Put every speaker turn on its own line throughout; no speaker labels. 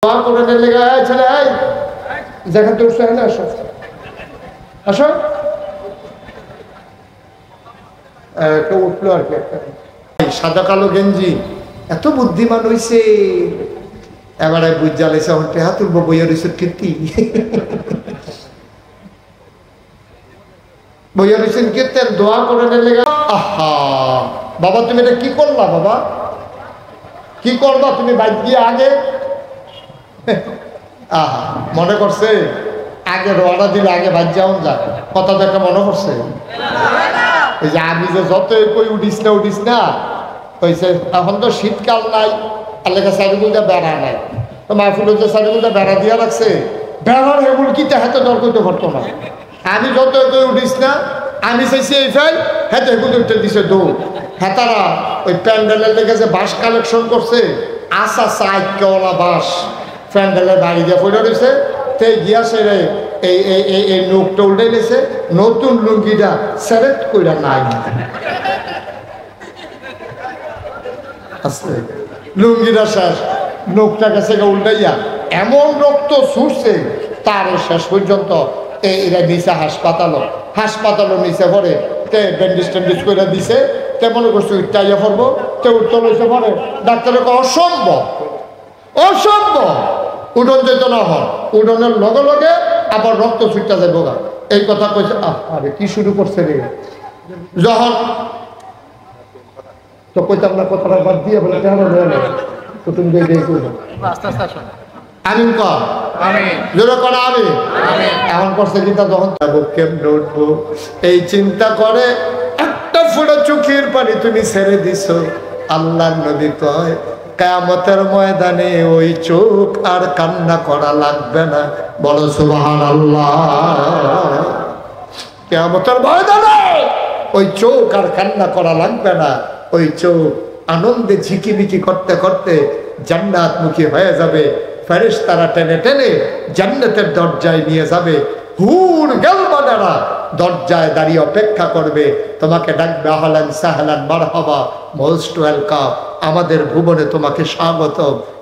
দোয়া করে নিলে ছেলে যেখান থেকে উঠছে না আসো আসো একটা উঠলো আর কি একটা সাদা কালো গেঞ্জি এত বুদ্ধিমান হইছে এবারে বুঝ জ্বালাইছে আমার টেহা তুলবো বইয়ের হইছে কীর্তি বইয়ের হইছেন কীর্তেন দোয়া করে নিলে আহা বাবা তুমি এটা কি করলা বাবা কি করবা তুমি বাইক দিয়ে আগে আহা মনে করছে আগে রওনা দিলে আগে বাদ যাওন যাক কথা দেখা মনে করছে এই যে আমি যে যতই কই উঠিস না হয়েছে এখন তো শীতকাল নাই আল্লাহকে চারিগুলটা বেড়া নাই তো মাহফিল যে চারিগুলটা বেড়া দিয়া রাখছে বেড়ার হেগুল কি হাতে দর করতে পারতো না আমি যতই কই উঠিস না আমি চাইছি এই ফেল হাতে হেগুল উঠে দিছে দৌড় হেতারা ওই প্যান্ডেলের লেগে যে বাঁশ কালেকশন করছে আসা সাইকেওয়ালা বাঁশ প্যান্ডেলের বাড়ি দিয়ে পড়ে রয়েছে তে গিয়া সেরে এই লোকটা উল্টে গেছে নতুন লুঙ্গিটা সেলেক্ট কইরা নাই আছে লুঙ্গিটা শেষ লোকটা গেছে উল্টাইয়া এমন রক্ত ছুটছে তার শেষ পর্যন্ত এরা নিচে হাসপাতালও নিচে পড়ে তে ব্যান্ডেজ ট্যান্ডেজ করে দিছে তে মনে করছে উঠতে পড়বো তে উঠতে লইছে পরে ডাক্তারের অসম্ভব উডন যেত না হন উডনের লগে লগে আবার রক্ত ছুটতে যায় বোগা এই কথা কইছে আরে কি শুরু করছে রে যখন তো কইতাম না কথাটা বাদ দিয়ে বলে কেন তো তুমি আমিন কর জোরে কর আমি এমন করছে চিন্তা যখন কেমনে উঠবো এই চিন্তা করে একটা ফুটো চোখের পানি তুমি ছেড়ে দিছো আল্লাহর নবী কয় কিয়ামতের ময়দানে ওই চোখ আর কান্না করা লাগবে না বলো সুবহানাল্লাহ কিয়ামতের ময়দানে ওই চোখ আর কান্না করা লাগবে না ওই চোখ আনন্দে ঝিকিমিকি করতে করতে জান্নাতমুখী হয়ে যাবে ফেরেশতারা টেনে টেনে জান্নাতের দরজায় নিয়ে যাবে হুর গেলমানেরা দরজায় দাঁড়িয়ে অপেক্ষা করবে তোমাকে ডাকবে আহলান সাহলান মারহাবা মোস্ট ওয়েলকাম আমাদের ভুবনে তোমাকে স্বাগত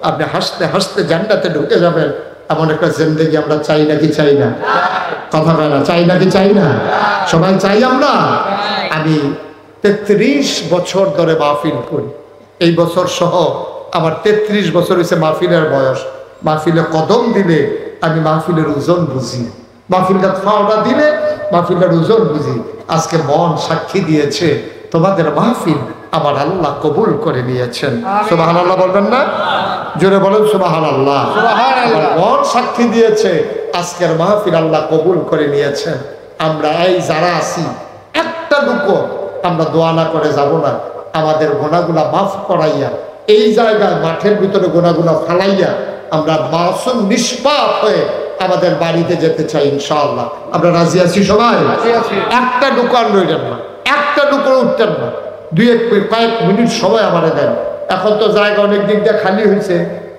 আপনি হাসতে হাসতে জান্নাতে ঢুকে যাবেন এমন একটা জিন্দেগি আমরা চাই নাকি চাই না কথা বলে না চাই নাকি চাই না সবাই চাই আমরা আমি 33 বছর ধরে মাহফিল করি এই বছর সহ আমার 33 বছর হয়েছে মাহফিলের বয়স মাহফিলে কদম দিলে আমি মাহফিলের ওজন বুঝি মাহফিলটা ফাওড়া দিলে মাহফিলের ওজন বুঝি আজকে মন সাক্ষী দিয়েছে তোমাদের মাহফিল আমার আল্লাহ কবুল করে নিয়েছেন সুবহানাল্লাহ বলবেন না জোরে বলেন সুবহানাল্লাহ মন সাক্ষী দিয়েছে আজকের মাহফিল আল্লাহ কবুল করে নিয়েছেন আমরা এই যারা আছি একটা লুকো আমরা দোয়া না করে যাব না আমাদের গুনাহগুলা মাফ করাইয়া এই জায়গায় মাঠের ভিতরে গুনাহগুলা ফালাইয়া আমরা মাসুম নিষ্পাপ হয়ে আমাদের বাড়িতে যেতে চাই ইনশাআল্লাহ আমরা রাজি আছি সবাই একটা দোকান রইলেন না একটা দোকান উঠতেন না কয়েক মিনিট সময় আমারে দেন এখন তো জায়গা অনেক দিক দিয়ে খালি হয়েছে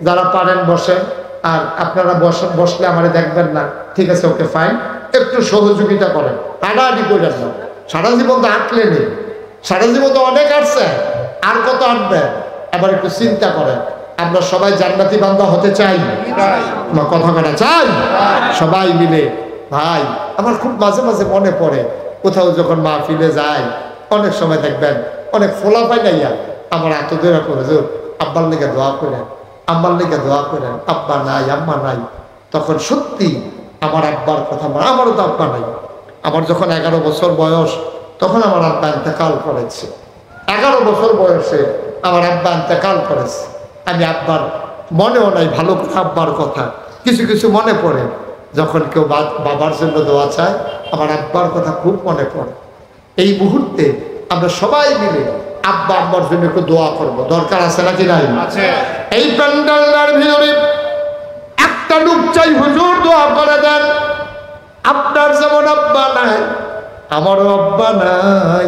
যারা পারেন বসেন আর আপনারা বসলে আমারে দেখবেন না ঠিক আছে ওকে ফাইন একটু সহযোগিতা করেন হাঁটাহাঁটি করেন না সারা জীবন তো আঁটলে নেই সারা জীবন তো অনেক আসছে আর কত আঁটবে এবার একটু চিন্তা করেন আমরা সবাই জান্নাতি বান্দা হতে চাই কথা বলা চাই সবাই মিলে ভাই আমার খুব মাঝে মাঝে মনে পড়ে কোথাও যখন মাহফিলে যায় অনেক সময় দেখবেন অনেক ফোলা পাই নাইয়া আমার এত দূরে করে যে আব্বার লেগে দোয়া করেন আম্মার লেগে দোয়া করেন আব্বা নাই আম্মা নাই তখন সত্যি আমার আব্বার কথা আমারও তো আব্বা নাই আমার যখন 11 বছর বয়স তখন আমার আব্বা ইন্তেকাল করেছে 11 বছর বয়সে আমার আব্বা ইন্তেকাল করেছে আমি আব্বার মনেও নাই ভালো কথা আব্বার কথা কিছু কিছু মনে পড়ে যখন কেউ বাবার জন্য দোয়া চায় আমার আব্বার কথা খুব মনে পড়ে এই মুহূর্তে আমরা সবাই মিলে আব্বা আম্মার জন্য একটু দোয়া করবো দরকার আছে নাকি নাই এই প্যান্ডেলের ভিতরে একটা লোক চাই হুজুর দোয়া করে দেন আপনার যেমন আব্বা নাই আমারও আব্বা নাই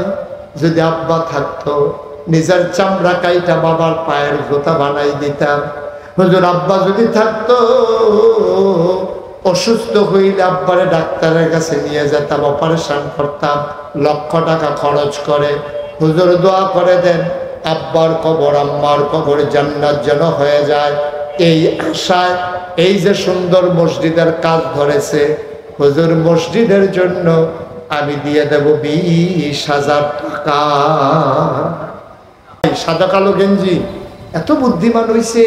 যদি আব্বা থাকতো নিজের চামড়া কাইটা বাবার পায়ের জুতা বানাই দিতাম হুজুর আব্বা যদি থাকতো অসুস্থ হইলে আব্বারে ডাক্তারের কাছে নিয়ে যেতাম অপারেশন করতাম লক্ষ টাকা খরচ করে হুজুর দোয়া করে দেন আব্বার কবর আম্মার কবর জান্নাত যেন হয়ে যায় এই আশায় এই যে সুন্দর মসজিদের কাজ ধরেছে, হুজুর মসজিদের জন্য আমি দিয়ে দেব 20,000 টাকা। সাদা কালো গেঞ্জি, এত বুদ্ধিমান হইছে,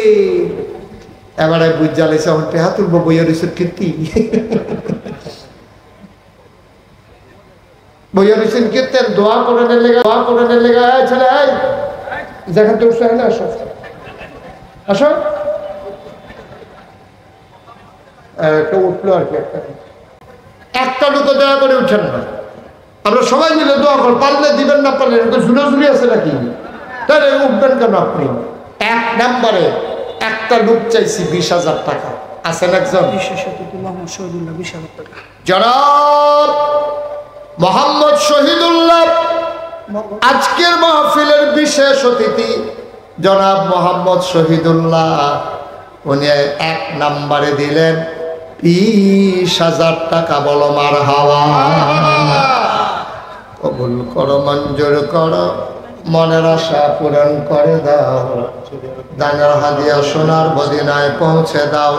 এবারে বুঝালেছে আমার টেহা তুলবো বইয়ের কীর্তি, বইয়ের কীর্তেন দোয়া করে লেগা, দোয়া করে লেগা। ছেলে যেখান থেকে উঠছে আসো আসো, একটা উঠলো আর কি, একটা লোক দয়া করে উঠেন না। আমরা সবাই মিলে দোয়া কর, পারলে দিবেন, না পারলে ঝুলে আছে নাকি, তাহলে উঠবেন কেন আপনি? 1 নম্বরে একটা লোক চাইছি 20,000 টাকা। আছেন একজন? জনাব মোহাম্মদ শহীদুল্লাহ, আজকের মাহফিলের বিশেষ অতিথি জনাব মোহাম্মদ শহীদুল্লাহ, উনি 1 নম্বরে দিলেন 20,000 টাকা। বলো মারহাবা। কবুল করো, মঞ্জুর করো, মনের আশা পূরণ করে দাও, দানের হাদিয়া সোনার মদিনায় পৌঁছে দাও।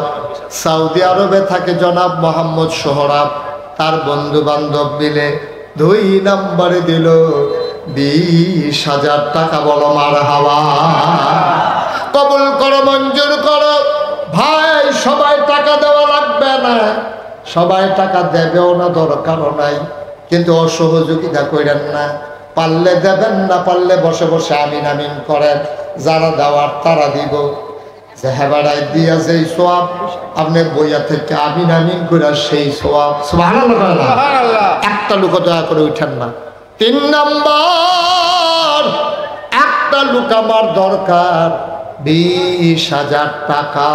সৌদি আরবে থাকে জনাব মোহাম্মদ সোহরাব, তার বন্ধু বান্ধব মিলে 2 নম্বরে দিল 20,000 টাকা। বলো মারহাবা। কবুল করো, মঞ্জুর করো। ভাই সবাই টাকা দেওয়া লাগবে না, সবাই টাকা দেবেও না, দরকারও নাই, কিন্তু অসহযোগিতা করেন না। পারলে দেবেন, না পারলে বসে বসে আমিন আমিন করেন। যারা দেওয়ার তারা দিব। যে হেবাড়ায় দিয়া যেই সোয়াব, আপনি বইয়া থেকে আমিন আমিন করে সেই সোয়াব। সুবহানাল্লাহ। একটা লোক দয়া করে উঠেন না। 3 নম্বর, একটা লোক আমার দরকার 20,000 টাকা।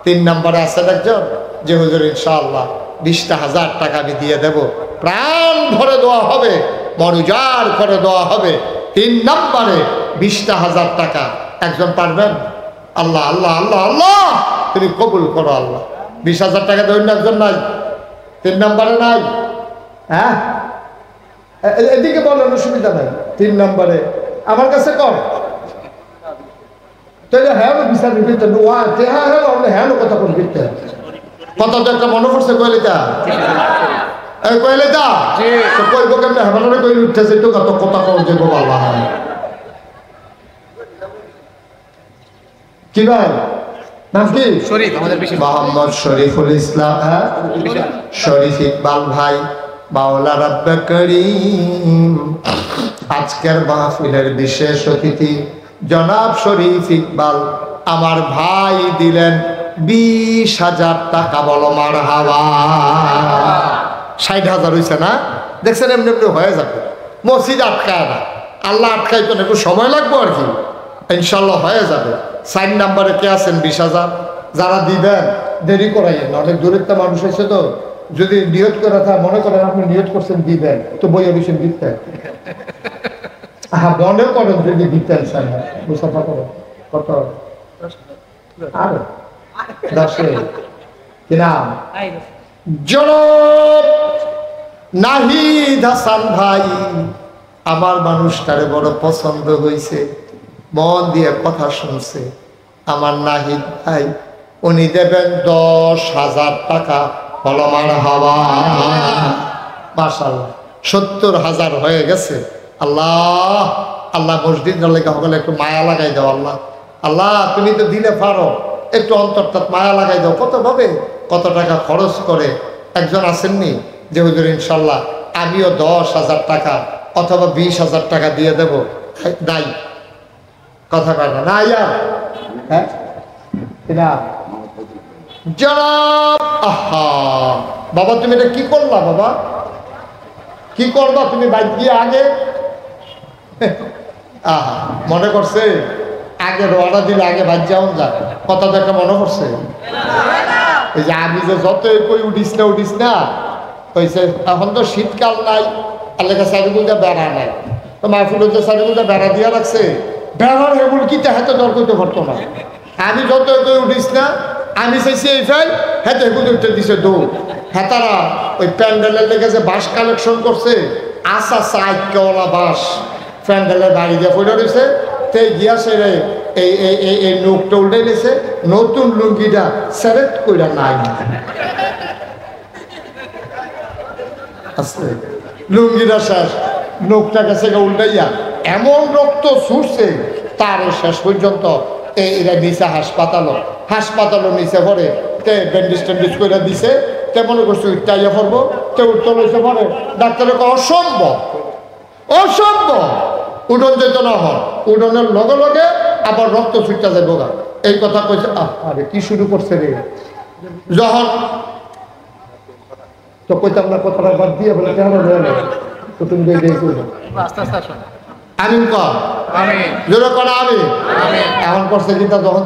3 নম্বরে আছেন একজন, যে হুজুর ইনশাআল্লাহ 20,000 টাকা আমি দিয়ে দেব, প্রাণ ভরে দেওয়া হবে, মনোজার করে দেওয়া হবে। 3 নম্বরে 20,000 টাকা। একজন পারবেন? আল্লাহ আল্লাহ আল্লাহ আল্লাহ, তুমি কবুল করো আল্লাহ। 20,000 টাকা দেবেন একজন? নাই? 3 নম্বরে নাই? হ্যাঁ, এদিকে বলেন, অসুবিধা নাই। 3 নম্বরে আমার কাছে কর, তাহলে হ্যাঁ বিচার নিতে হ্যাঁ হ্যাঁ কথা কোন দিতে কথা তো একটা মনে পড়ছে। কইলিতা কইলিতা কইব কেমনে হেবারে কই উঠতেছে তো কত কথা কর যে বাবা আল্লাহ। কি ভাই নাম কি? শরীফ, আমাদের বেশি মোহাম্মদ শরীফুল ইসলাম, শরীফ ইকবাল ভাই। মাওলা রাব্বে করিম, আজকের মাহফিলের বিশেষ অতিথি জনাব শরীফ ইকবাল আমার ভাই দিলেন 20,000 টাকা। বলো মারহাবা। 60,000 হয়েছে না? দেখছেন, এমনি এমনি হয়ে যাবে। মসজিদ আটকায় না, আল্লাহ আটকাইতো না, একটু সময় লাগবো আর কি, ইনশাল্লাহ হয়ে যাবে। 4 নম্বরে কে আছেন? 20,000। যারা দিবেন দেরি করাইয়েন না, অনেক দূরের তো মানুষ এসে, তো যদি নিয়ত করে থাকে, মনে করেন আপনি নিয়ত করছেন দিবেন, তো বই অভিষেক দিতে মনে করেন যদি দিতেন স্যার, মুসাফা করেন কত আর 10 কি নাম? জনাব নাহিদ হাসান ভাই, আমার মানুষটারে বড় পছন্দ হয়েছে, মন দিয়ে কথা শুনছে। আমার নাহিদ ভাই, উনি দেবেন 10,000 টাকা। বলো মারহাবা। মাশাআল্লাহ, 70,000 হয়ে গেছে। আল্লাহ আল্লাহ, মসজিদ লেগে হলে একটু মায়া লাগাই দাও আল্লাহ। আল্লাহ তুমি তো দিলে পারো, একটু অন্তরটা মায়া লাগাই দাও। কত ভাবে কত টাকা খরচ করে। একজন আসেননি যে হুজুর ইনশাল্লাহ আমিও 10,000 টাকা অথবা 20,000 টাকা দিয়ে দেব? নাই, কথা কয় না। না ইয়ার, হ্যাঁ জনাব। আহা বাবা, তুমি এটা কি করলা বাবা? কি করবা তুমি? বাইক দিয়ে আগে আহা মনে করছে আগে রওনা দিলে আগে বাইক যাওয়া যায়। কথা দেখা মনে করছে? এই যে আমি যে যতই কই উঠিস না কইছে, এখন তো শীতকাল নাই, আল্লাহ চারিগুলটা বেড়া নাই, তো মাহফিলের যে চারিগুলটা বেড়া দিয়া রাখছে, বেড়ার এগুলো কি হাতে দর করতে পারতো না। আমি যতই কই উঠিস না, আমি চাইছি এই ফাইল হাতে এগুলো উঠে দিছে দৌড়। হেতারা ওই প্যান্ডেলের লেগে যে বাঁশ কালেকশন করছে, আশা চাইকেওয়ালা বাঁশ প্যান্ডেলের বাড়ি দিয়ে পড়ে রয়েছে, তে গিয়া সেরে এই এই এই এই নোকটা উল্টে নিছে, নতুন লুঙ্গিটা সেলেক্ট কইরা নাই আছে, লুঙ্গিটা শেষ, নোকটা গেছে উল্টাইয়া এমন রক্ত ছুটছে তার শেষ পর্যন্ত এরা নিচে হাসপাতালও নিচে পরে ব্যান্ডেজ ট্যান্ডেজ করে দিছে, তেমন করছে উঠটাইয়া পড়বো, কেউ উঠতে লইছে পরে ডাক্তারের অসম্ভব অসম্ভব, উঠন যেত না হয়, উঠনের লগে লগে আবার রক্ত ছুটতে যায় বোগা, এই কথা কইছে। আরে কি শুরু করছে রে, যখন তো কইতাম না কথাটা বাদ দিয়ে বলে কেন তো তুমি আমিন কর, জোরে করা আমি এখন করছে কিন্তু যখন